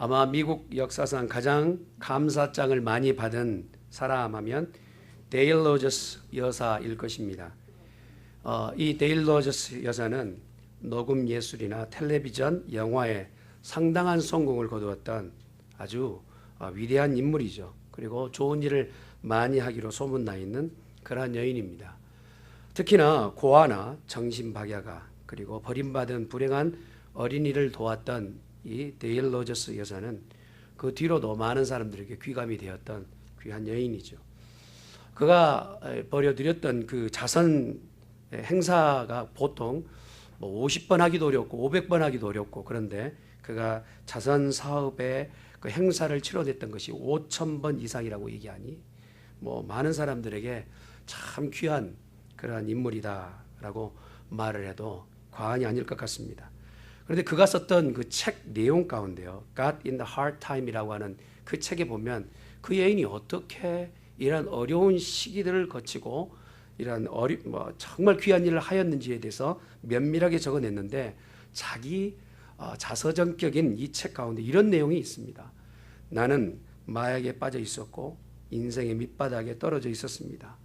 아마 미국 역사상 가장 감사장을 많이 받은 사람 하면 데일 로저스 여사일 것입니다. 이 데일 로저스 여사는 녹음 예술이나 텔레비전, 영화에 상당한 성공을 거두었던 아주 위대한 인물이죠. 그리고 좋은 일을 많이 하기로 소문나 있는 그러한 여인입니다. 특히나 고아나 정신박야가 그리고 버림받은 불행한 어린이를 도왔던 이 데일 로저스 여사는 그 뒤로도 많은 사람들에게 귀감이 되었던 귀한 여인이죠. 그가 벌여들였던 그 자선 행사가 보통 50번 하기도 어렵고 500번 하기도 어렵고, 그런데 그가 자선 사업의 그 행사를 치러냈던 것이 5,000번 이상이라고 얘기하니 많은 사람들에게 참 귀한 그러한 인물이다라고 말을 해도 과언이 아닐 것 같습니다. 그런데 그가 썼던 그 책 내용 가운데요, God in the Hard Time이라고 하는 그 책에 보면 그 여인이 어떻게 이런 어려운 시기들을 거치고 이런 정말 귀한 일을 하였는지에 대해서 면밀하게 적어냈는데, 자기 자서전격인 이 책 가운데 이런 내용이 있습니다. 나는 마약에 빠져 있었고 인생의 밑바닥에 떨어져 있었습니다.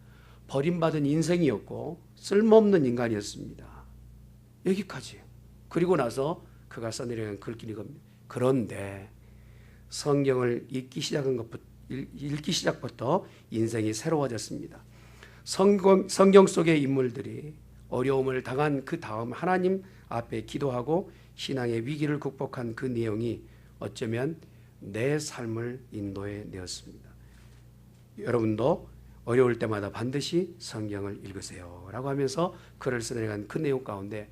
버림받은 인생이었고 쓸모없는 인간이었습니다. 여기까지. 그리고 나서 그가 써내려간 글귀는 겁니다. 그런데 성경을 읽기 시작부터 인생이 새로워졌습니다. 성경 속의 인물들이 어려움을 당한 그 다음 하나님 앞에 기도하고 신앙의 위기를 극복한 그 내용이 어쩌면 내 삶을 인도해 내었습니다. 여러분도 어려울 때마다 반드시 성경을 읽으세요 라고 하면서 글을 써내려간 그 내용 가운데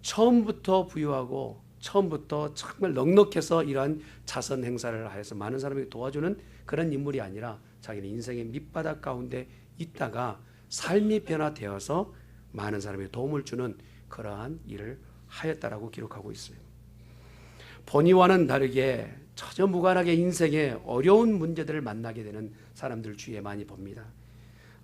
처음부터 부유하고 처음부터 정말 넉넉해서 이러한 자선 행사를 하여서 많은 사람에게 도와주는 그런 인물이 아니라 자기는 인생의 밑바닥 가운데 있다가 삶이 변화되어서 많은 사람에게 도움을 주는 그러한 일을 하였다라고 기록하고 있어요. 본의와는 다르게 전혀 무관하게 인생의 어려운 문제들을 만나게 되는 사람들 주위에 많이 봅니다.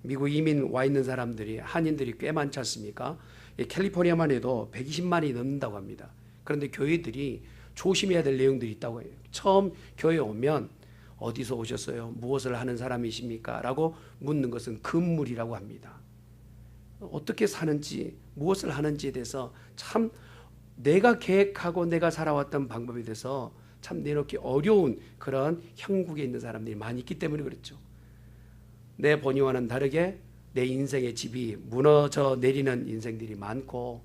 미국 이민 와 있는 사람들이, 한인들이 꽤 많지 않습니까? 캘리포니아만 해도 120만이 넘는다고 합니다. 그런데 교회들이 조심해야 될 내용들이 있다고 해요. 처음 교회에 오면 어디서 오셨어요? 무엇을 하는 사람이십니까? 라고 묻는 것은 금물이라고 합니다. 어떻게 사는지, 무엇을 하는지에 대해서 참 내가 계획하고 내가 살아왔던 방법에 대해서 참 내놓기 어려운 그런 형국에 있는 사람들이 많이 있기 때문에 그렇죠. 내 본의와는 다르게 내 인생의 집이 무너져 내리는 인생들이 많고,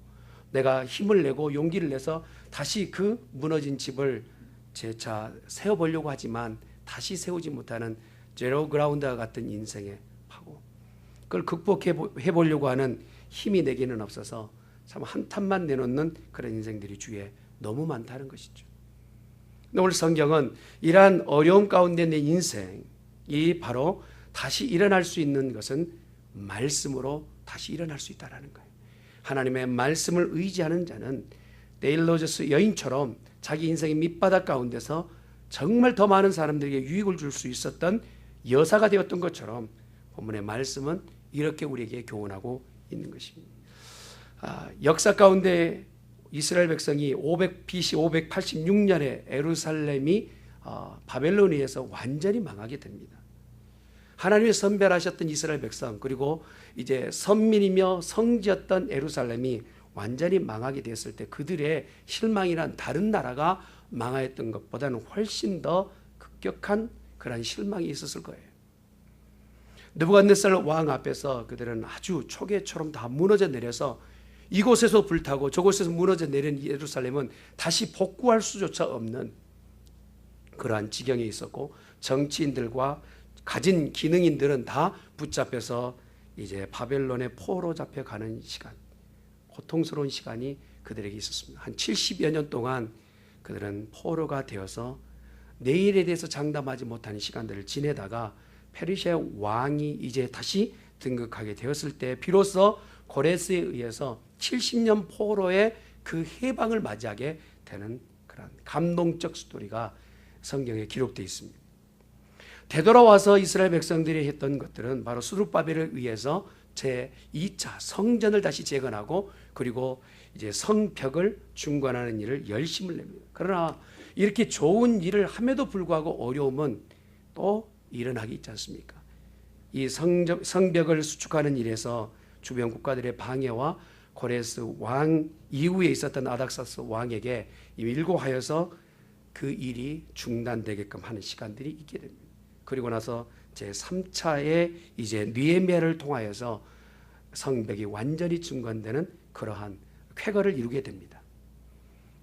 내가 힘을 내고 용기를 내서 다시 그 무너진 집을 재차 세워보려고 하지만 다시 세우지 못하는 제로 그라운드와 같은 인생의 파고, 그걸 극복해 보려고 하는 힘이 내게는 없어서 참 한탄만 내놓는 그런 인생들이 주위에 너무 많다는 것이죠. 오늘 성경은 이러한 어려움 가운데 내 인생이 바로 다시 일어날 수 있는 것은 말씀으로 다시 일어날 수 있다는 거예요. 하나님의 말씀을 의지하는 자는 데일 로저스 여인처럼 자기 인생의 밑바닥 가운데서 정말 더 많은 사람들에게 유익을 줄 수 있었던 여사가 되었던 것처럼 본문의 말씀은 이렇게 우리에게 교훈하고 있는 것입니다. 역사 가운데 이스라엘 백성이 BC 586년에 예루살렘이 바벨론에 의해서 완전히 망하게 됩니다. 하나님이 선별하셨던 이스라엘 백성, 그리고 이제 선민이며 성지였던 예루살렘이 완전히 망하게 되었을 때 그들의 실망이란 다른 나라가 망하였던 것보다는 훨씬 더 급격한 그런 실망이 있었을 거예요. 느부갓네살 왕 앞에서 그들은 아주 초계처럼 다 무너져 내려서 이곳에서 불타고 저곳에서 무너져 내린 예루살렘은 다시 복구할 수조차 없는 그러한 지경에 있었고, 정치인들과 가진 기능인들은 다 붙잡혀서 이제 바벨론의 포로 잡혀가는 시간, 고통스러운 시간이 그들에게 있었습니다. 한 70여 년 동안 그들은 포로가 되어서 내일에 대해서 장담하지 못하는 시간들을 지내다가 페르시아 왕이 이제 다시 등극하게 되었을 때 비로소 고레스에 의해서 70년 포로의 그 해방을 맞이하게 되는 그런 감동적 스토리가 성경에 기록되어 있습니다. 되돌아와서 이스라엘 백성들이 했던 것들은 바로 스룹바벨에 의해서 제2차 성전을 다시 재건하고 그리고 이제 성벽을 중건하는 일을 열심을 냅니다. 그러나 이렇게 좋은 일을 함에도 불구하고 어려움은 또 일어나기 있지 않습니까? 이 성벽을 수축하는 일에서 주변 국가들의 방해와 고레스 왕 이후에 있었던 아닥사스 왕에게 일고하여서 그 일이 중단되게끔 하는 시간들이 있게 됩니다. 그리고 나서 제3차의 이제 느헤미야를 통하여서 성벽이 완전히 중건되는 그러한 쾌거를 이루게 됩니다.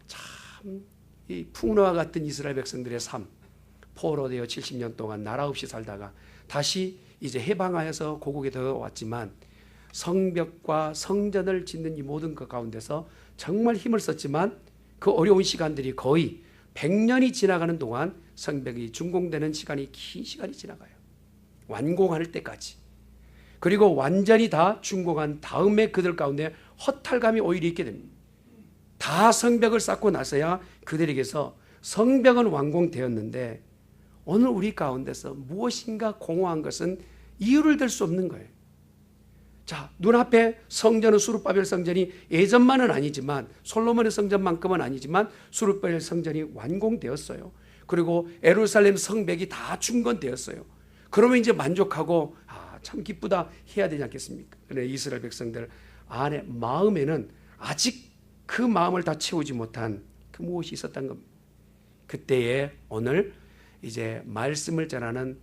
참 이 풍노와 같은 이스라엘 백성들의 삶, 포로되어 70년 동안 나라 없이 살다가 다시 이제 해방하여서 고국에 들어왔지만 성벽과 성전을 짓는 이 모든 것 가운데서 정말 힘을 썼지만 그 어려운 시간들이 거의 100년이 지나가는 동안 성벽이 준공되는 시간이 긴 시간이 지나가요. 완공할 때까지. 그리고 완전히 다 준공한 다음에 그들 가운데 허탈감이 오히려 있게 됩니다. 다 성벽을 쌓고 나서야 그들에게서 성벽은 완공되었는데 오늘 우리 가운데서 무엇인가 공허한 것은 이유를 들 수 없는 거예요. 자, 눈앞에 성전은 수룹바벨 성전이 예전만은 아니지만 솔로몬의 성전만큼은 아니지만 수룹바벨 성전이 완공되었어요. 그리고 예루살렘 성벽이 다 중건되었어요. 그러면 이제 만족하고 참 기쁘다 해야 되지 않겠습니까? 그런데 이스라엘 백성들 안에 마음에는 아직 그 마음을 다 채우지 못한 그 무엇이 있었던 겁니다. 그때에 오늘 이제 말씀을 전하는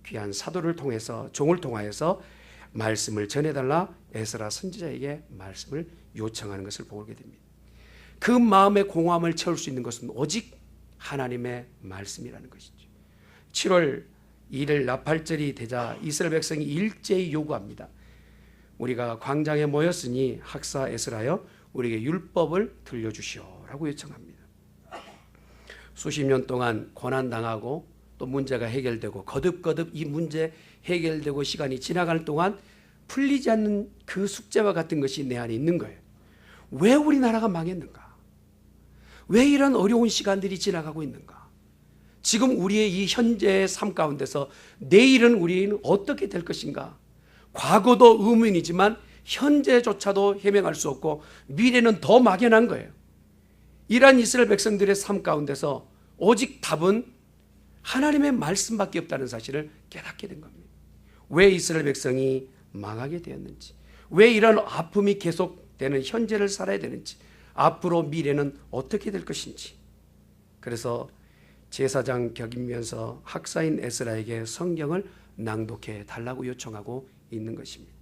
귀한 사도를 통해서 종을 통하여서 말씀을 전해달라 에스라 선지자에게 말씀을 요청하는 것을 보게 됩니다. 그 마음의 공허함을 채울 수 있는 것은 오직 하나님의 말씀이라는 것이죠. 7월 1일 나팔절이 되자 이스라엘 백성이 일제히 요구합니다. 우리가 광장에 모였으니 학사 에스라여 우리에게 율법을 들려주시오라고 요청합니다. 수십 년 동안 고난당하고 또 문제가 해결되고 거듭거듭 이 문제 해결되고 시간이 지나가는 동안 풀리지 않는 그 숙제와 같은 것이 내 안에 있는 거예요. 왜 우리나라가 망했는가? 왜 이런 어려운 시간들이 지나가고 있는가? 지금 우리의 이 현재의 삶 가운데서 내일은 우리는 어떻게 될 것인가? 과거도 의문이지만 현재조차도 해명할 수 없고 미래는 더 막연한 거예요. 이러한 이스라엘 백성들의 삶 가운데서 오직 답은 하나님의 말씀밖에 없다는 사실을 깨닫게 된 겁니다. 왜 이스라엘 백성이 망하게 되었는지, 왜 이런 아픔이 계속되는 현재를 살아야 되는지, 앞으로 미래는 어떻게 될 것인지. 그래서 제사장 격이면서 학사인 에스라에게 성경을 낭독해 달라고 요청하고 있는 것입니다.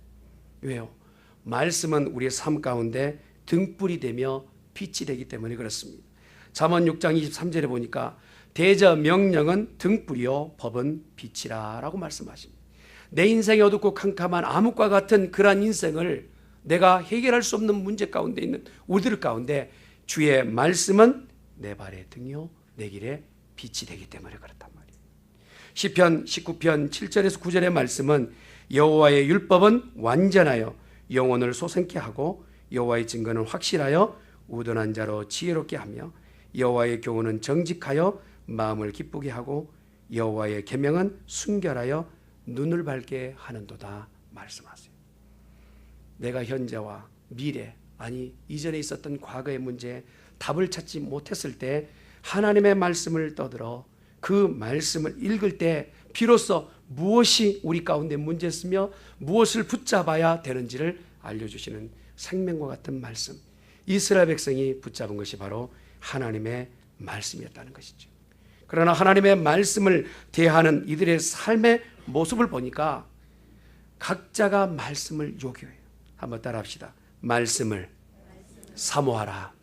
왜요? 말씀은 우리의 삶 가운데 등불이 되며 빛이 되기 때문에 그렇습니다. 잠언 6장 23절에 보니까 대저 명령은 등불이요 법은 빛이라 라고 말씀하십니다. 내 인생의 어둡고 캄캄한 암흑과 같은 그러한 인생을 내가 해결할 수 없는 문제 가운데 있는 우리들 가운데 주의 말씀은 내 발의 등이요 내 길의 빛이 되기 때문에 그렇단 말이에요. 시편 19편 7절에서 9절의 말씀은 여호와의 율법은 완전하여 영혼을 솟게 하고 여호와의 증거는 확실하여 우둔한 자로 지혜롭게 하며 여호와의 교훈은 정직하여 마음을 기쁘게 하고 여호와의 계명은 순결하여 눈을 밝게 하는도다 말씀하세요. 내가 현재와 미래, 아니 이전에 있었던 과거의 문제에 답을 찾지 못했을 때 하나님의 말씀을 떠들어 그 말씀을 읽을 때 비로소 무엇이 우리 가운데 문제였으며 무엇을 붙잡아야 되는지를 알려주시는 생명과 같은 말씀, 이스라엘 백성이 붙잡은 것이 바로 하나님의 말씀이었다는 것이죠. 그러나 하나님의 말씀을 대하는 이들의 삶의 모습을 보니까 각자가 말씀을 요구해요. 한번 따라합시다. 말씀을 사모하라.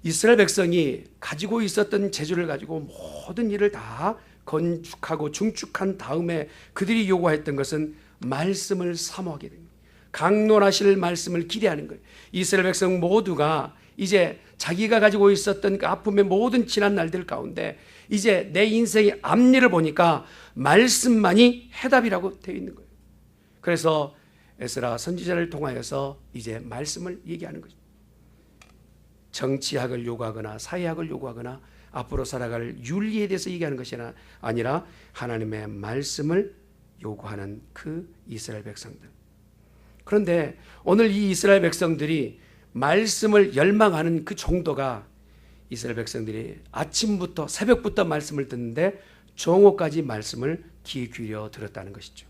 이스라엘 백성이 가지고 있었던 재주를 가지고 모든 일을 다 건축하고 중축한 다음에 그들이 요구했던 것은 말씀을 사모하게 됩니다. 강론하실 말씀을 기대하는 거예요. 이스라엘 백성 모두가 이제 자기가 가지고 있었던 그 아픔의 모든 지난 날들 가운데 이제 내 인생의 앞일을 보니까 말씀만이 해답이라고 되어 있는 거예요. 그래서 에스라 선지자를 통하여서 이제 말씀을 얘기하는 거죠. 정치학을 요구하거나 사회학을 요구하거나 앞으로 살아갈 윤리에 대해서 얘기하는 것이 아니라 하나님의 말씀을 요구하는 그 이스라엘 백성들. 그런데 오늘 이 이스라엘 백성들이 말씀을 열망하는 그 정도가 이스라엘 백성들이 아침부터 새벽부터 말씀을 듣는데 정오까지 말씀을 귀 기울여 들었다는 것이죠.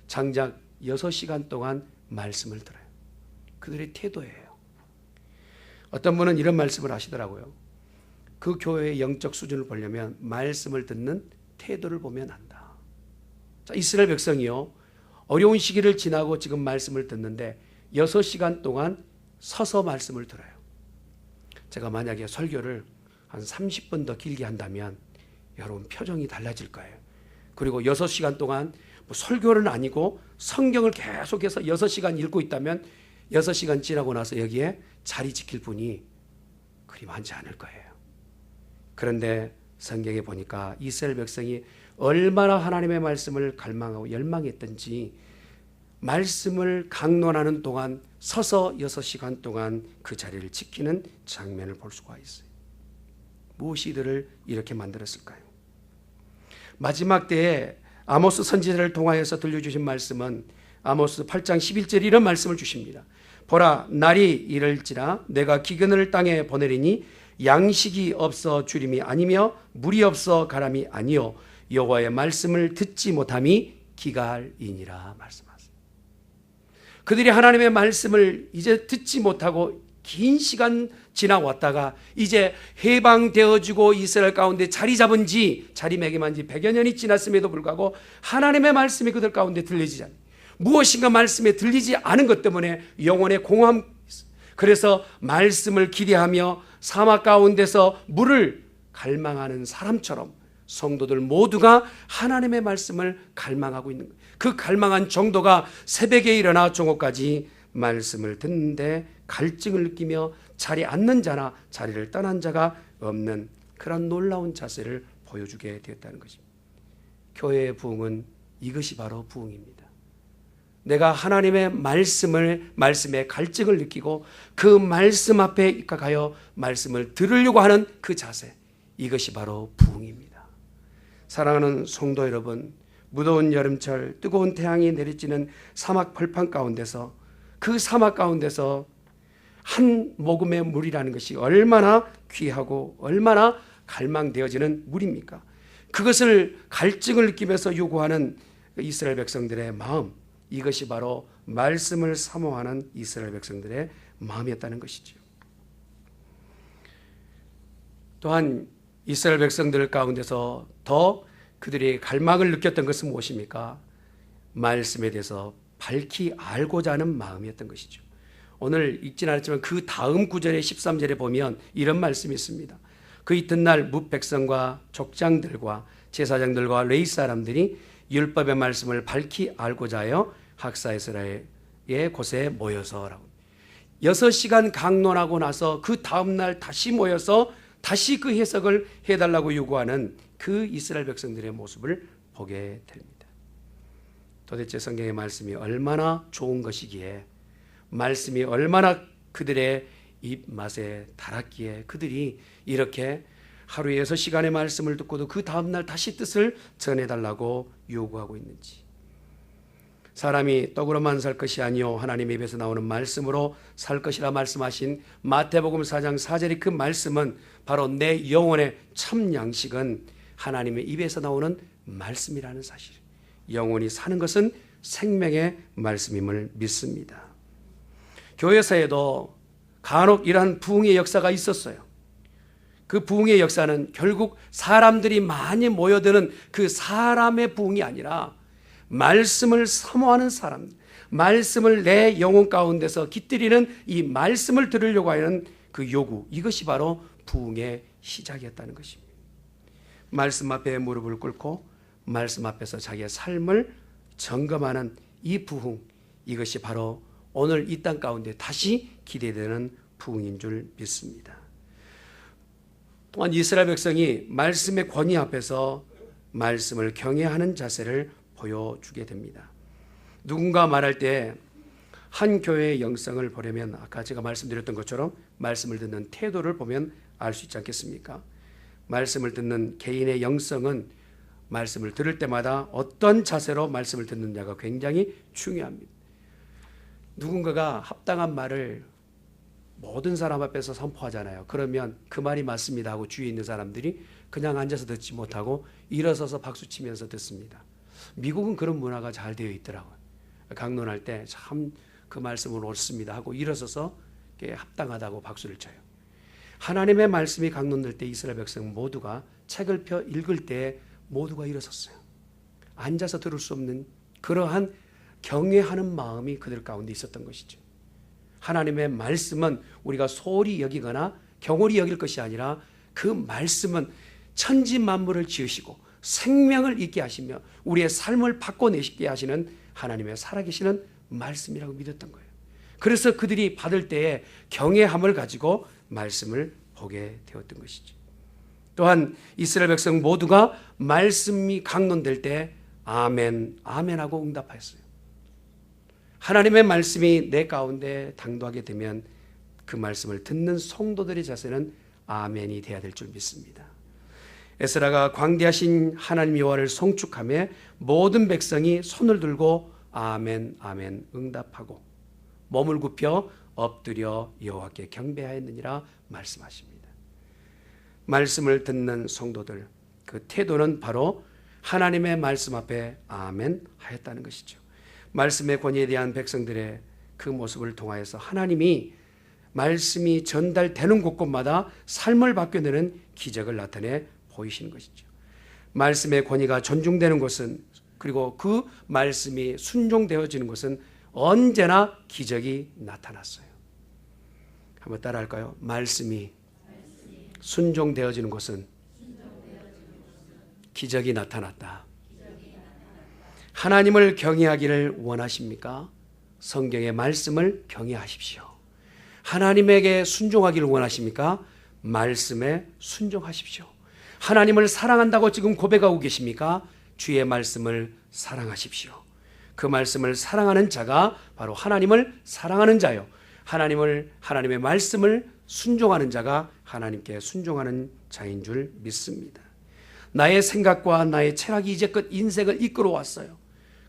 장작 6시간 동안 말씀을 들어요. 그들의 태도예요. 어떤 분은 이런 말씀을 하시더라고요. 그 교회의 영적 수준을 보려면 말씀을 듣는 태도를 보면 안다. 자, 이스라엘 백성이요, 어려운 시기를 지나고 지금 말씀을 듣는데 6시간 동안 서서 말씀을 들어요. 제가 만약에 설교를 한 30분 더 길게 한다면 여러분 표정이 달라질 거예요. 그리고 6시간 동안 뭐 설교는 아니고 성경을 계속해서 6시간 읽고 있다면 6시간 지나고 나서 여기에 자리 지킬 분이 그리 많지 않을 거예요. 그런데 성경에 보니까 이스라엘 백성이 얼마나 하나님의 말씀을 갈망하고 열망했던지 말씀을 강론하는 동안 서서 6시간 동안 그 자리를 지키는 장면을 볼 수가 있어요. 무엇이 이들을 이렇게 만들었을까요? 마지막 때에 아모스 선지자를 통하여서 들려주신 말씀은 아모스 8장 11절에 이런 말씀을 주십니다. 보라, 날이 이를지라 내가 기근을 땅에 보내리니 양식이 없어 주림이 아니며 물이 없어 가람이 아니요 여호와의 말씀을 듣지 못함이 기갈이니라 말씀하세요. 그들이 하나님의 말씀을 이제 듣지 못하고 긴 시간 지나왔다가 이제 해방되어지고 이스라엘 가운데 자리 잡은 지 자리매김한 지 100여 년이 지났음에도 불구하고 하나님의 말씀이 그들 가운데 들리지 않아요. 무엇인가 말씀에 들리지 않은 것 때문에 영혼의 공허함이 있어요. 그래서 말씀을 기대하며 사막 가운데서 물을 갈망하는 사람처럼 성도들 모두가 하나님의 말씀을 갈망하고 있는 거예요. 그 갈망한 정도가 새벽에 일어나 정오까지 말씀을 듣는데 갈증을 느끼며 자리 앉는 자나 자리를 떠난 자가 없는 그런 놀라운 자세를 보여주게 되었다는 것입니다. 교회의 부흥은 이것이 바로 부흥입니다. 내가 하나님의 말씀에 갈증을 느끼고 그 말씀 앞에 입각하여 말씀을 들으려고 하는 그 자세, 이것이 바로 부흥입니다. 사랑하는 성도 여러분, 무더운 여름철 뜨거운 태양이 내리쬐는 사막 벌판 가운데서 그 사막 가운데서 한 모금의 물이라는 것이 얼마나 귀하고 얼마나 갈망되어지는 물입니까? 그것을 갈증을 느끼면서 요구하는 이스라엘 백성들의 마음, 이것이 바로 말씀을 사모하는 이스라엘 백성들의 마음이었다는 것이죠. 또한 이스라엘 백성들 가운데서 더 그들이 갈망을 느꼈던 것은 무엇입니까? 말씀에 대해서 밝히 알고자 하는 마음이었던 것이죠. 오늘 읽진 않았지만 그 다음 구절의 13절에 보면 이런 말씀이 있습니다. 그 이튿날 뭇 백성과 족장들과 제사장들과 레위 사람들이 율법의 말씀을 밝히 알고자 하여 학사에스라의 곳에 모여서라고. 6시간 강론하고 나서 그 다음날 다시 모여서 다시 그 해석을 해달라고 요구하는 그 이스라엘 백성들의 모습을 보게 됩니다. 도대체 성경의 말씀이 얼마나 좋은 것이기에, 말씀이 얼마나 그들의 입맛에 달았기에 그들이 이렇게 하루에 6시간의 말씀을 듣고도 그 다음날 다시 뜻을 전해달라고 요구하고 있는지. 사람이 떡으로만 살 것이 아니요 하나님의 입에서 나오는 말씀으로 살 것이라 말씀하신 마태복음 4장 4절의 그 말씀은 바로 내 영혼의 참 양식은 하나님의 입에서 나오는 말씀이라는 사실. 영혼이 사는 것은 생명의 말씀임을 믿습니다. 교회사에도 간혹 이러한 부흥의 역사가 있었어요. 그 부흥의 역사는 결국 사람들이 많이 모여드는 그 사람의 부흥이 아니라 말씀을 사모하는 사람, 말씀을 내 영혼 가운데서 깃들이는 이 말씀을 들으려고 하는 그 요구, 이것이 바로 부흥의 시작이었다는 것입니다. 말씀 앞에 무릎을 꿇고 말씀 앞에서 자기의 삶을 점검하는 이 부흥, 이것이 바로 오늘 이 땅 가운데 다시 기대되는 부흥인 줄 믿습니다. 또한 이스라엘 백성이 말씀의 권위 앞에서 말씀을 경외하는 자세를 보여주게 됩니다. 누군가 말할 때 한 교회의 영성을 보려면 아까 제가 말씀드렸던 것처럼 말씀을 듣는 태도를 보면 알 수 있지 않겠습니까? 말씀을 듣는 개인의 영성은 말씀을 들을 때마다 어떤 자세로 말씀을 듣느냐가 굉장히 중요합니다. 누군가가 합당한 말을 모든 사람 앞에서 선포하잖아요. 그러면 그 말이 맞습니다 하고 주위에 있는 사람들이 그냥 앉아서 듣지 못하고 일어서서 박수치면서 듣습니다. 미국은 그런 문화가 잘 되어 있더라고요. 강론할 때 참 그 말씀은 옳습니다 하고 일어서서 합당하다고 박수를 쳐요. 하나님의 말씀이 강론될 때 이스라엘 백성 모두가 책을 펴 읽을 때 모두가 일어섰어요. 앉아서 들을 수 없는 그러한 경외하는 마음이 그들 가운데 있었던 것이죠. 하나님의 말씀은 우리가 소홀히 여기거나 경홀히 여길 것이 아니라 그 말씀은 천지 만물을 지으시고 생명을 있게 하시며 우리의 삶을 바꿔내시게 하시는 하나님의 살아계시는 말씀이라고 믿었던 거예요. 그래서 그들이 받을 때에 경외함을 가지고 말씀을 보게 되었던 것이죠. 또한 이스라엘 백성 모두가 말씀이 강론될 때 아멘, 아멘 하고 응답하였어요. 하나님의 말씀이 내 가운데 당도하게 되면 그 말씀을 듣는 성도들의 자세는 아멘이 되어야 될 줄 믿습니다. 에스라가 광대하신 하나님 여호와를 송축하며 모든 백성이 손을 들고 아멘, 아멘 응답하고 몸을 굽혀 엎드려 여호와께 경배하였느니라 말씀하십니다. 말씀을 듣는 성도들, 그 태도는 바로 하나님의 말씀 앞에 아멘 하였다는 것이죠. 말씀의 권위에 대한 백성들의 그 모습을 통하여서 하나님이 말씀이 전달되는 곳곳마다 삶을 바뀌어내는 기적을 나타내 보이시는 것이죠. 말씀의 권위가 존중되는 것은, 그리고 그 말씀이 순종되어지는 것은 언제나 기적이 나타났어요. 한번 따라할까요? 말씀이 순종되어지는 것은 기적이 나타났다. 하나님을 경외하기를 원하십니까? 성경의 말씀을 경외하십시오. 하나님에게 순종하기를 원하십니까? 말씀에 순종하십시오. 하나님을 사랑한다고 지금 고백하고 계십니까? 주의 말씀을 사랑하십시오. 그 말씀을 사랑하는 자가 바로 하나님을 사랑하는 자요, 하나님의 말씀을 순종하는 자가 하나님께 순종하는 자인 줄 믿습니다. 나의 생각과 나의 철학이 이제껏 인생을 이끌어 왔어요.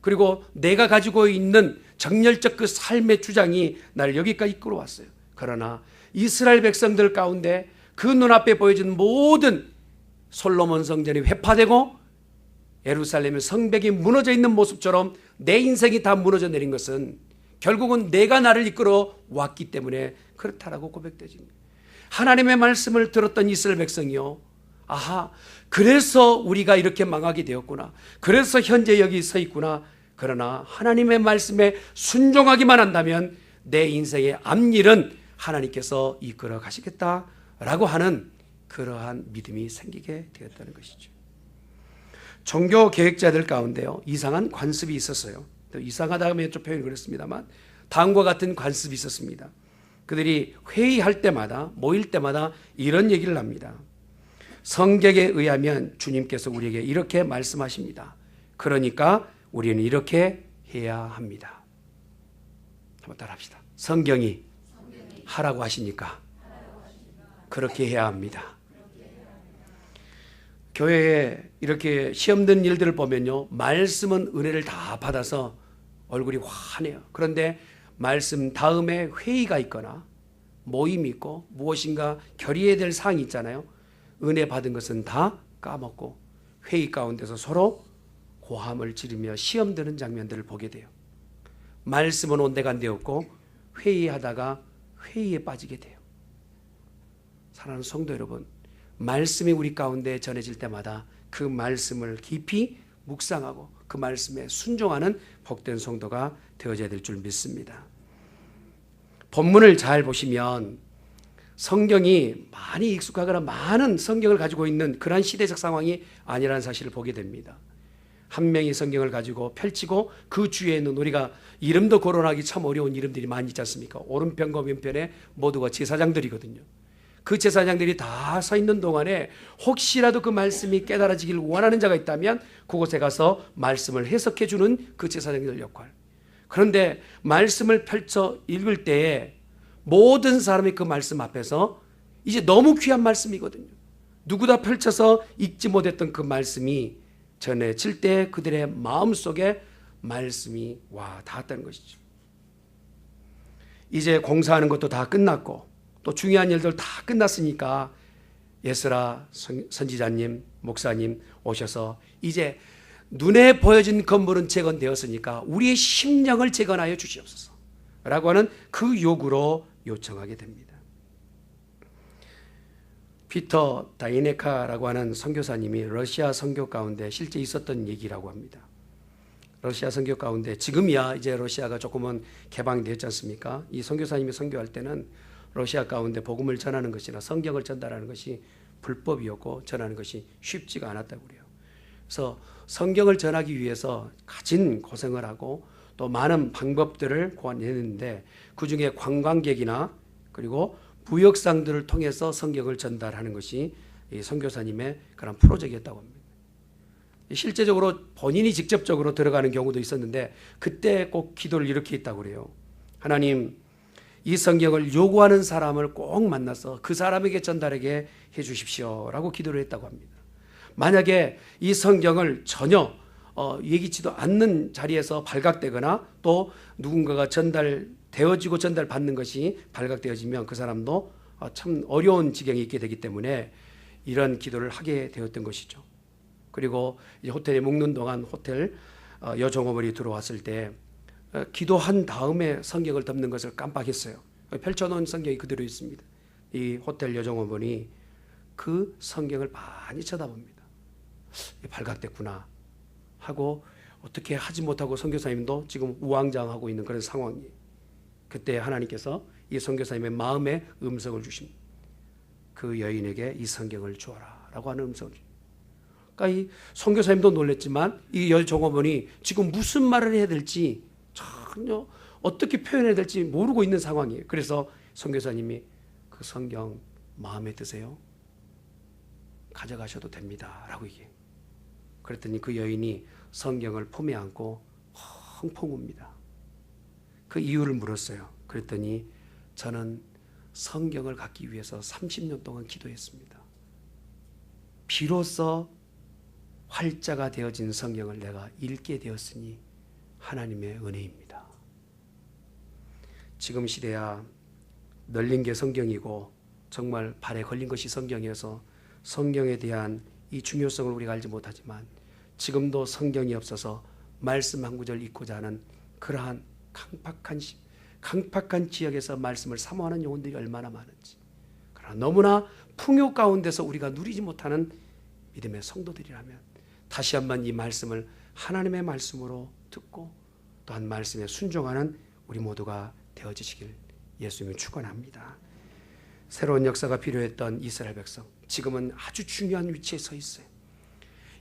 그리고 내가 가지고 있는 정열적 그 삶의 주장이 나를 여기까지 이끌어 왔어요. 그러나 이스라엘 백성들 가운데 그 눈앞에 보여진 모든 솔로몬 성전이 회파되고 예루살렘의 성벽이 무너져 있는 모습처럼 내 인생이 다 무너져 내린 것은 결국은 내가 나를 이끌어 왔기 때문에 그렇다라고 고백되집니다. 하나님의 말씀을 들었던 이스라엘 백성이요, 아하, 그래서 우리가 이렇게 망하게 되었구나, 그래서 현재 여기 서 있구나. 그러나 하나님의 말씀에 순종하기만 한다면 내 인생의 앞일은 하나님께서 이끌어 가시겠다라고 하는 그러한 믿음이 생기게 되었다는 것이죠. 종교 계획자들 가운데요, 이상한 관습이 있었어요. 또 이상하다 하면 좀 표현이 그렇습니다만 다음과 같은 관습이 있었습니다. 그들이 회의할 때마다, 모일 때마다 이런 얘기를 합니다. 성경에 의하면 주님께서 우리에게 이렇게 말씀하십니다. 그러니까 우리는 이렇게 해야 합니다. 한번 따라합시다. 성경이 하라고 하시니까 그렇게 해야 합니다. 교회에 이렇게 시험된 일들을 보면요, 말씀은 은혜를 다 받아서 얼굴이 환해요. 그런데 말씀 다음에 회의가 있거나 모임이 있고 무엇인가 결의해야 될 사항이 있잖아요. 은혜 받은 것은 다 까먹고 회의 가운데서 서로 고함을 지르며 시험되는 장면들을 보게 돼요. 말씀은 온데간데 없고 회의하다가 회의에 빠지게 돼요. 사랑하는 성도 여러분, 말씀이 우리 가운데 전해질 때마다 그 말씀을 깊이 묵상하고 그 말씀에 순종하는 복된 성도가 되어져야 될 줄 믿습니다. 본문을 잘 보시면 성경이 많이 익숙하거나 많은 성경을 가지고 있는 그러한 시대적 상황이 아니라는 사실을 보게 됩니다. 한 명이 성경을 가지고 펼치고 그 주위에는 우리가 이름도 거론하기 참 어려운 이름들이 많이 있지 않습니까? 오른편과 왼편에 모두가 제사장들이거든요. 그 제사장들이 다 서 있는 동안에 혹시라도 그 말씀이 깨달아지길 원하는 자가 있다면 그곳에 가서 말씀을 해석해 주는 그 제사장들 역할. 그런데 말씀을 펼쳐 읽을 때에 모든 사람이 그 말씀 앞에서 이제 너무 귀한 말씀이거든요. 누구다 펼쳐서 읽지 못했던 그 말씀이 전해질 때 그들의 마음속에 말씀이 와 닿았다는 것이죠. 이제 공사하는 것도 다 끝났고 또 중요한 일들 다 끝났으니까 예스라 선지자님, 목사님 오셔서 이제 눈에 보여진 건물은 재건되었으니까 우리의 심령을 재건하여 주시옵소서 라고 하는 그 요구로 요청하게 됩니다. 피터 다이네카라고 하는 선교사님이 러시아 선교 가운데 실제 있었던 얘기라고 합니다. 러시아 선교 가운데 지금이야 이제 러시아가 조금은 개방되었지 않습니까? 이 선교사님이 선교할 때는 러시아 가운데 복음을 전하는 것이나 성경을 전달하는 것이 불법이었고 전하는 것이 쉽지가 않았다고 그래요. 그래서 성경을 전하기 위해서 가진 고생을 하고 또 많은 방법들을 고안했는데 그중에 관광객이나 그리고 무역상들을 통해서 성경을 전달하는 것이 이 선교사님의 그런 프로젝트였다고 합니다. 실제적으로 본인이 직접적으로 들어가는 경우도 있었는데 그때 꼭 기도를 이렇게 했다고 그래요. 하나님, 이 성경을 요구하는 사람을 꼭 만나서 그 사람에게 전달하게 해 주십시오 라고 기도를 했다고 합니다. 만약에 이 성경을 전혀 예기치도 않는 자리에서 발각되거나 또 누군가가 전달되어지고 전달받는 것이 발각되어지면 그 사람도 참 어려운 지경에 있게 되기 때문에 이런 기도를 하게 되었던 것이죠. 그리고 이제 호텔에 묵는 동안 호텔 여종업원이 들어왔을 때 기도한 다음에 성경을 덮는 것을 깜빡했어요. 펼쳐놓은 성경이 그대로 있습니다. 이 호텔 여종업원이 그 성경을 많이 쳐다봅니다. 발각됐구나 하고 어떻게 하지 못하고 선교사님도 지금 우왕좌왕하고 있는 그런 상황이에요. 그때 하나님께서 이 선교사님의 마음에 음성을 주십니다. 그 여인에게 이 성경을 주어라 라고 하는 음성을 주십니다. 그러니까 이 선교사님도 놀랐지만 이 여종업원이 지금 무슨 말을 해야 될지 전혀 어떻게 표현해야 될지 모르고 있는 상황이에요. 그래서 선교사님이 그 성경 마음에 드세요? 가져가셔도 됩니다 라고 얘기해요. 그랬더니 그 여인이 성경을 품에 안고 펑펑 웁니다. 그 이유를 물었어요. 그랬더니 저는 성경을 갖기 위해서 30년 동안 기도했습니다. 비로소 활자가 되어진 성경을 내가 읽게 되었으니 하나님의 은혜입니다. 지금 시대야 널린 게 성경이고 정말 발에 걸린 것이 성경이어서 성경에 대한 이 중요성을 우리가 알지 못하지만 지금도 성경이 없어서 말씀 한 구절 읽고자 하는 그러한 강팍한 지역에서 말씀을 사모하는 영혼들이 얼마나 많은지, 그러나 너무나 풍요 가운데서 우리가 누리지 못하는 믿음의 성도들이라면 다시 한번 이 말씀을 하나님의 말씀으로 듣고 또한 말씀에 순종하는 우리 모두가 되어지시길 예수님이 축원합니다. 새로운 역사가 필요했던 이스라엘 백성, 지금은 아주 중요한 위치에 서 있어요.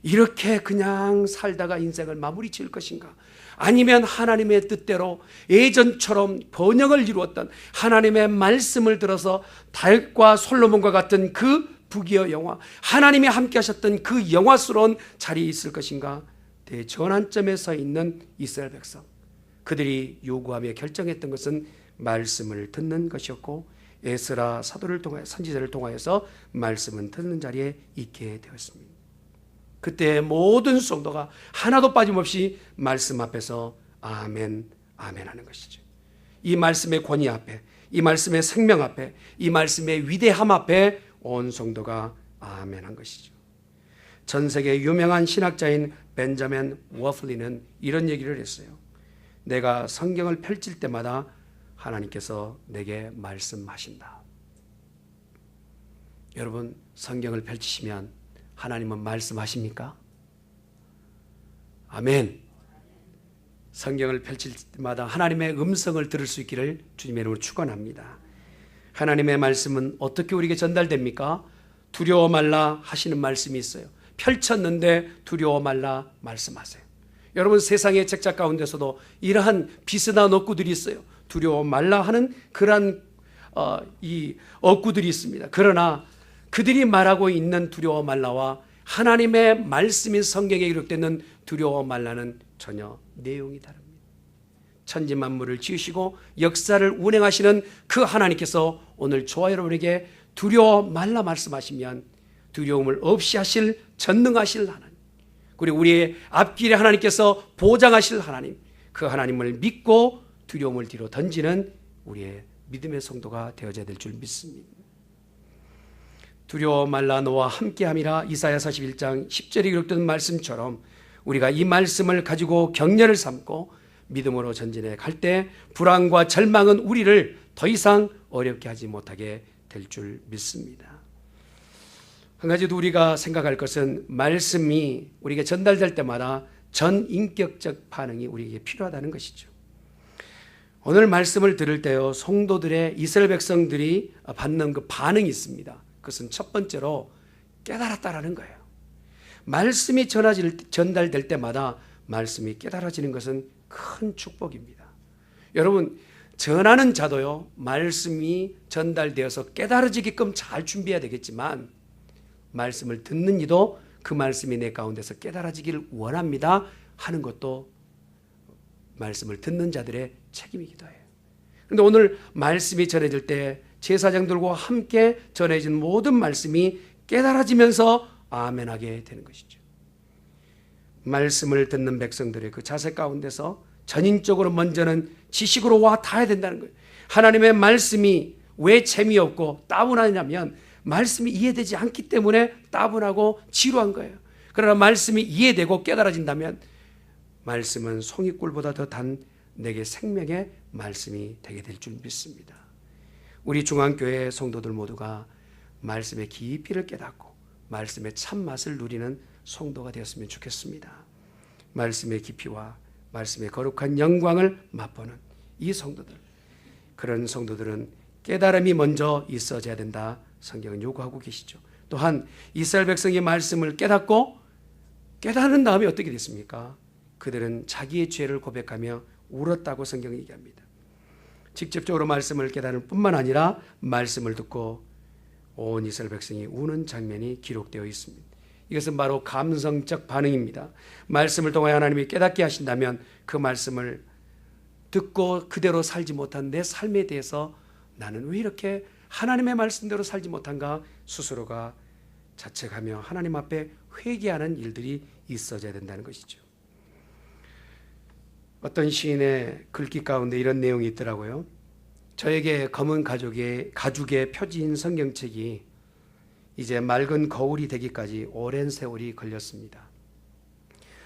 이렇게 그냥 살다가 인생을 마무리 지을 것인가? 아니면 하나님의 뜻대로 예전처럼 번영을 이루었던 하나님의 말씀을 들어서 다윗과 솔로몬과 같은 그 부귀의 영화, 하나님이 함께 하셨던 그 영화스러운 자리에 있을 것인가? 대전환점에 서 있는 이스라엘 백성, 그들이 요구하며 결정했던 것은 말씀을 듣는 것이었고 에스라 사도를 통해 선지자를 통하여서 말씀은 듣는 자리에 있게 되었습니다. 그때 모든 성도가 하나도 빠짐없이 말씀 앞에서 아멘, 아멘 하는 것이죠. 이 말씀의 권위 앞에, 이 말씀의 생명 앞에, 이 말씀의 위대함 앞에 온 성도가 아멘 한 것이죠. 전 세계 유명한 신학자인 벤자민 워플리는 이런 얘기를 했어요. 내가 성경을 펼칠 때마다 하나님께서 내게 말씀하신다. 여러분, 성경을 펼치시면 하나님은 말씀하십니까? 아멘. 성경을 펼칠 때마다 하나님의 음성을 들을 수 있기를 주님의 이름으로 축원합니다. 하나님의 말씀은 어떻게 우리에게 전달됩니까? 두려워 말라 하시는 말씀이 있어요. 펼쳤는데 두려워 말라 말씀하세요. 여러분, 세상의 책자 가운데서도 이러한 비슷한 어구들이 있어요. 두려워 말라 하는 그러한 이 어구들이 있습니다. 그러나 그들이 말하고 있는 두려워 말라와 하나님의 말씀인 성경에 기록되는 두려워 말라는 전혀 내용이 다릅니다. 천지 만물을 지으시고 역사를 운행하시는 그 하나님께서 오늘 저와 여러분에게 두려워 말라 말씀하시면 두려움을 없이 하실 전능하실 하나님, 그리고 우리의 앞길에 하나님께서 보장하실 하나님, 그 하나님을 믿고 두려움을 뒤로 던지는 우리의 믿음의 성도가 되어져야 될 줄 믿습니다. 두려워 말라 너와 함께함이라 이사야 41장 10절에 기록된 말씀처럼 우리가 이 말씀을 가지고 격려를 삼고 믿음으로 전진해 갈 때 불안과 절망은 우리를 더 이상 어렵게 하지 못하게 될 줄 믿습니다. 한 가지 더 우리가 생각할 것은 말씀이 우리에게 전달될 때마다 전인격적 반응이 우리에게 필요하다는 것이죠. 오늘 말씀을 들을 때요, 성도들의 이스라엘 백성들이 받는 그 반응이 있습니다. 그것은 첫 번째로 깨달았다라는 거예요. 말씀이 전달될 때마다 말씀이 깨달아지는 것은 큰 축복입니다. 여러분, 전하는 자도요, 말씀이 전달되어서 깨달아지게끔 잘 준비해야 되겠지만 말씀을 듣는 이도 그 말씀이 내 가운데서 깨달아지기를 원합니다 하는 것도 말씀을 듣는 자들의 책임이기도 해요. 그런데 오늘 말씀이 전해질 때 제사장들과 함께 전해진 모든 말씀이 깨달아지면서 아멘하게 되는 것이죠. 말씀을 듣는 백성들의 그 자세 가운데서 전인적으로 먼저는 지식으로 와 닿아야 된다는 거예요. 하나님의 말씀이 왜 재미없고 따분하냐면 말씀이 이해되지 않기 때문에 따분하고 지루한 거예요. 그러나 말씀이 이해되고 깨달아진다면 말씀은 송이꿀보다 더 단 내게 생명의 말씀이 되게 될 줄 믿습니다. 우리 중앙교회 성도들 모두가 말씀의 깊이를 깨닫고 말씀의 참맛을 누리는 성도가 되었으면 좋겠습니다. 말씀의 깊이와 말씀의 거룩한 영광을 맛보는 이 성도들, 그런 성도들은 깨달음이 먼저 있어져야 된다 성경은 요구하고 계시죠. 또한 이스라엘 백성의 말씀을 깨닫고 깨달은 다음에 어떻게 됐습니까? 그들은 자기의 죄를 고백하며 울었다고 성경이 얘기합니다. 직접적으로 말씀을 깨달을 뿐만 아니라 말씀을 듣고 온 이스라엘 백성이 우는 장면이 기록되어 있습니다. 이것은 바로 감성적 반응입니다. 말씀을 통하여 하나님이 깨닫게 하신다면 그 말씀을 듣고 그대로 살지 못한 내 삶에 대해서 나는 왜 이렇게 하나님의 말씀대로 살지 못한가 스스로가 자책하며 하나님 앞에 회개하는 일들이 있어져야 된다는 것이죠. 어떤 시인의 글귀 가운데 이런 내용이 있더라고요. 저에게 검은 가죽의 표지인 성경책이 이제 맑은 거울이 되기까지 오랜 세월이 걸렸습니다.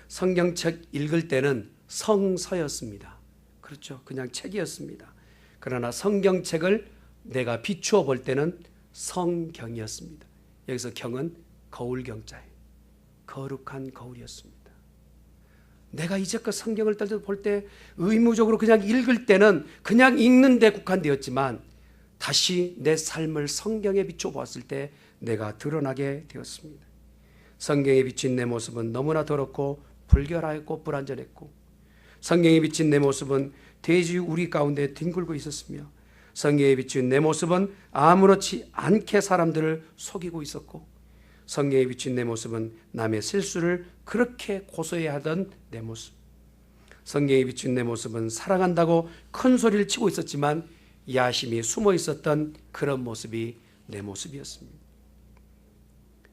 성경책 읽을 때는 성서였습니다. 그렇죠. 그냥 책이었습니다. 그러나 성경책을 내가 비추어 볼 때는 성경이었습니다. 여기서 경은 거울경자예요. 거룩한 거울이었습니다. 내가 이제껏 성경을 볼 때 의무적으로 그냥 읽을 때는 그냥 읽는 데 국한되었지만 다시 내 삶을 성경에 비춰 보았을 때 내가 드러나게 되었습니다. 성경에 비친 내 모습은 너무나 더럽고 불결하였고 불완전했고 성경에 비친 내 모습은 돼지 우리 가운데 뒹굴고 있었으며 성경에 비친 내 모습은 아무렇지 않게 사람들을 속이고 있었고 성경에 비친 내 모습은 남의 실수를 그렇게 고소해야 하던 내 모습, 성경에 비친 내 모습은 사랑한다고 큰 소리를 치고 있었지만 야심이 숨어 있었던 그런 모습이 내 모습이었습니다.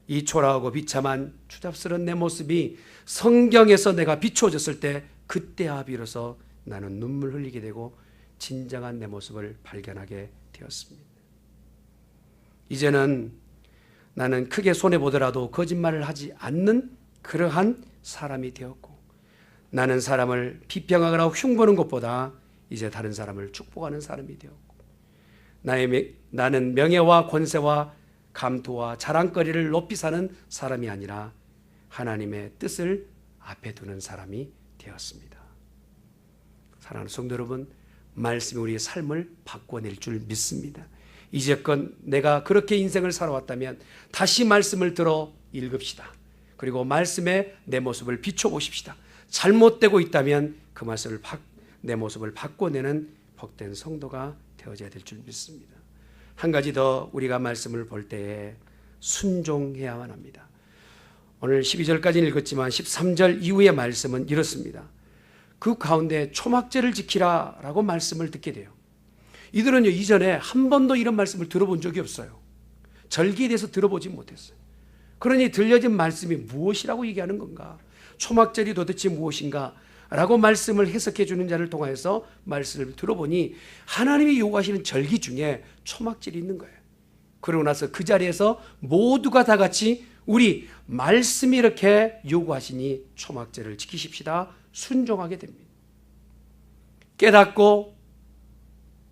이 초라하고 비참한 추잡스러운 내 모습이 성경에서 내가 비추어졌을 때 그때야 비로소 나는 눈물 흘리게 되고 진정한 내 모습을 발견하게 되었습니다. 이제는 나는 크게 손해보더라도 거짓말을 하지 않는 그러한 사람이 되었고 나는 사람을 비평하거나 흉보는 것보다 이제 다른 사람을 축복하는 사람이 되었고 나는 명예와 권세와 감투와 자랑거리를 높이 사는 사람이 아니라 하나님의 뜻을 앞에 두는 사람이 되었습니다. 사랑하는 성도 여러분, 말씀이 우리의 삶을 바꿔낼 줄 믿습니다. 이제껏 내가 그렇게 인생을 살아왔다면 다시 말씀을 들어 읽읍시다. 그리고 말씀에 내 모습을 비춰보십시다. 잘못되고 있다면 그 내 모습을 바꿔내는 복된 성도가 되어져야 될 줄 믿습니다. 한 가지 더 우리가 말씀을 볼 때에 순종해야만 합니다. 오늘 12절까지는 읽었지만 13절 이후의 말씀은 이렇습니다. 그 가운데 초막제를 지키라 라고 말씀을 듣게 돼요. 이들은요 이전에 한 번도 이런 말씀을 들어본 적이 없어요. 절기에 대해서 들어보지 못했어요. 그러니 들려진 말씀이 무엇이라고 얘기하는 건가? 초막절이 도대체 무엇인가? 라고 말씀을 해석해 주는 자를 통해서 말씀을 들어보니 하나님이 요구하시는 절기 중에 초막절이 있는 거예요. 그러고 나서 그 자리에서 모두가 다 같이 우리 말씀이 이렇게 요구하시니 초막절을 지키십시다. 순종하게 됩니다. 깨닫고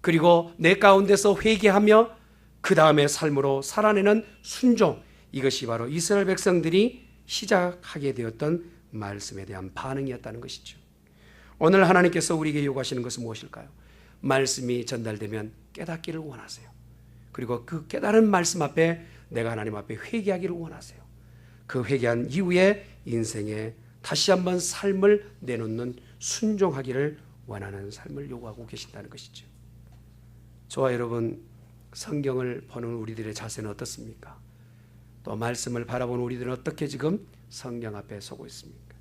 그리고 내 가운데서 회개하며 그 다음에 삶으로 살아내는 순종, 이것이 바로 이스라엘 백성들이 시작하게 되었던 말씀에 대한 반응이었다는 것이죠. 오늘 하나님께서 우리에게 요구하시는 것은 무엇일까요? 말씀이 전달되면 깨닫기를 원하세요. 그리고 그 깨달은 말씀 앞에 내가 하나님 앞에 회개하기를 원하세요. 그 회개한 이후에 인생에 다시 한번 삶을 내놓는 순종하기를 원하는 삶을 요구하고 계신다는 것이죠. 저와 여러분, 성경을 보는 우리들의 자세는 어떻습니까? 또 말씀을 바라보는 우리들은 어떻게 지금 성경 앞에 서고 있습니까?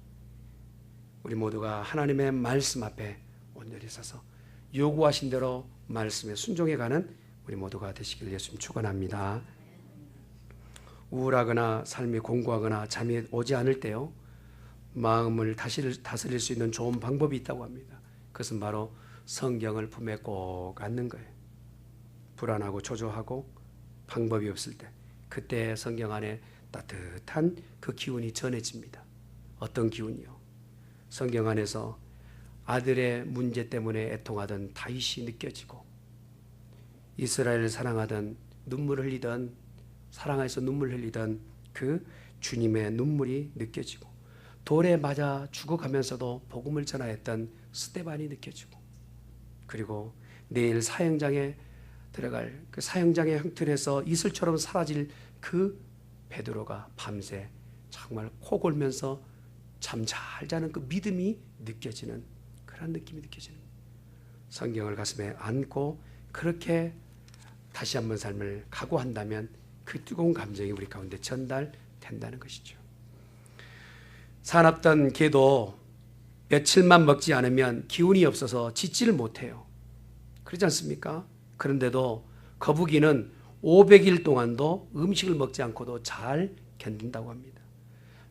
우리 모두가 하나님의 말씀 앞에 온전히 서서 요구하신 대로 말씀에 순종해가는 우리 모두가 되시길 예수님 축원합니다. 우울하거나 삶이 공고하거나 잠이 오지 않을 때요, 마음을 다스릴 수 있는 좋은 방법이 있다고 합니다. 그것은 바로 성경을 품에 꼭 안는 거예요. 불안하고 초조하고 방법이 없을 때, 그때 성경 안에 따뜻한 그 기운이 전해집니다. 어떤 기운이요? 성경 안에서 아들의 문제 때문에 애통하던 다윗이 느껴지고, 이스라엘을 사랑하던 눈물을 흘리던, 사랑해서 눈물 흘리던 그 주님의 눈물이 느껴지고, 돌에 맞아 죽어가면서도 복음을 전하였던 스데반이 느껴지고, 그리고 내일 사형장에 들어갈 그 사형장의 형틀에서 이슬처럼 사라질 그 베드로가 밤새 정말 코 골면서 잠 잘 자는 그 믿음이 느껴지는 그런 느낌이 느껴지는, 성경을 가슴에 안고 그렇게 다시 한번 삶을 각오한다면 그 뜨거운 감정이 우리 가운데 전달된다는 것이죠. 사납던 개도 며칠만 먹지 않으면 기운이 없어서 짖지를 못해요. 그렇지 않습니까? 그런데도 거북이는 500일 동안도 음식을 먹지 않고도 잘 견딘다고 합니다.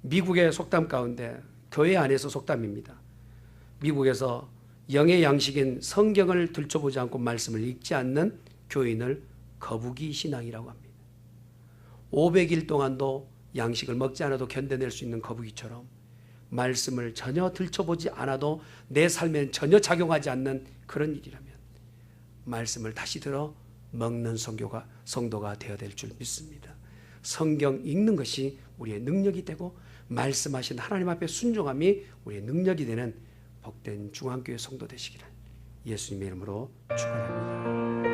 미국의 속담 가운데, 교회 안에서 속담입니다. 미국에서 영의 양식인 성경을 들춰보지 않고 말씀을 읽지 않는 교인을 거북이 신앙이라고 합니다. 500일 동안도 양식을 먹지 않아도 견뎌낼 수 있는 거북이처럼 말씀을 전혀 들춰보지 않아도 내 삶에는 전혀 작용하지 않는 그런 일이라면 말씀을 다시 들어 먹는 성도가 되어야 될 줄 믿습니다. 성경 읽는 것이 우리의 능력이 되고 말씀하신 하나님 앞에 순종함이 우리의 능력이 되는 복된 중앙교회 성도 되시기를 예수님의 이름으로 축원합니다.